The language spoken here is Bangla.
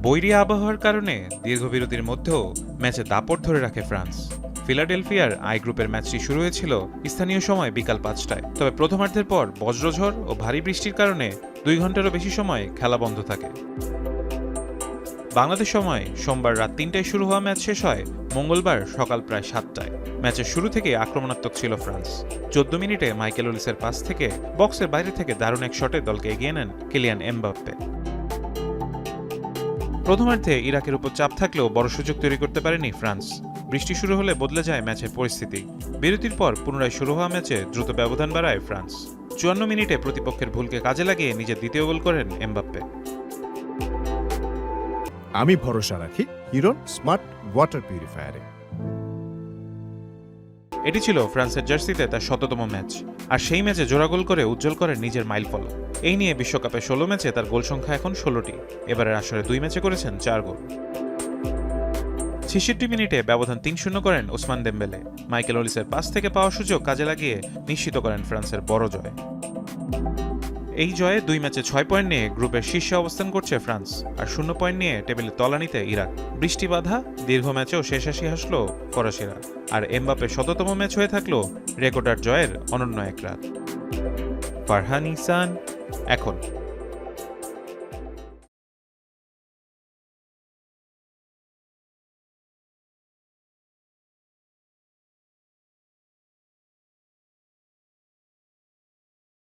বৈরী আবহাওয়ার কারণে দীর্ঘ বিরতির মধ্যেও ম্যাচে দাপট ধরে রাখে ফ্রান্স। ফিলাডেলফিয়ার আই গ্রুপের ম্যাচটি শুরু হয়েছিল স্থানীয় সময় বিকাল ৫টায়। তবে প্রথমার্ধের পর বজ্রঝড় ও ভারী বৃষ্টির কারণে ২ ঘন্টারও বেশি সময় খেলা বন্ধ থাকে। বাংলাদেশ সময় সোমবার রাত ৩টায় শুরু হওয়া ম্যাচ শেষ হয় মঙ্গলবার সকাল প্রায় ৭টায়। ম্যাচের শুরু থেকে আক্রমণাত্মক ছিল ফ্রান্স। ১৪ মিনিটে মাইকেল ওলিসের পাস থেকে বক্সের বাইরে থেকে দারুণ এক শটে দলকে এগিয়ে নেন কিলিয়ান এমবাপ্পে। প্রথমার্ধে ইরাকের উপর চাপ থাকলেও বড় সুযোগ তৈরি করতে পারেনি ফ্রান্স। বৃষ্টি শুরু হলে বদলে যায় ম্যাচের পরিস্থিতি। বিরতির পর পুনরায় শুরু হওয়া ম্যাচে দ্রুত ব্যবধান বাড়ায় ফ্রান্স। ৫৪ মিনিটে প্রতিপক্ষের ভুলকে কাজে লাগিয়ে নিজের দ্বিতীয় গোল করেন এমবাপ্পে। আমি ভরসা রাখি হিরোর স্মার্ট ওয়াটার পিউরিফায়ারে। এটি ছিল ফ্রান্সের জার্সিতে তার ১০০তম ম্যাচ। আর সেই ম্যাচে জোড়া গোল করে উজ্জ্বল করেন নিজের মাইলফলক। এই নিয়ে বিশ্বকাপে ১৬ ম্যাচে তার গোল সংখ্যা এখন ১৬টি। এবারের আসরে ২ ম্যাচে করেছেন ৪ গোল। ৬৬ মিনিটে ব্যবধান ৩-০ করেন ওসমান দেমবেলে। মাইকেল ওলিসের পাস থেকে পাওয়া সুযোগ কাজে লাগিয়ে নিশ্চিত করেন ফ্রান্সের বড় জয়। এই জয়ে ২ ম্যাচে ৬ পয়েন্ট নিয়ে গ্রুপের শীর্ষে অবস্থান করছে ফ্রান্স, আর ০ পয়েন্ট নিয়ে টেবিলে তলানিতে ইরাক। বৃষ্টি বাধা দীর্ঘ ম্যাচেও শেষ হাসি হাসল ফরাসিরা, আর এমবাপ্পের ১০০তম ম্যাচ হয়ে থাকলো রেকর্ডার জয়ের অনন্য এক রাত। ফারহান ইহসান, এখন।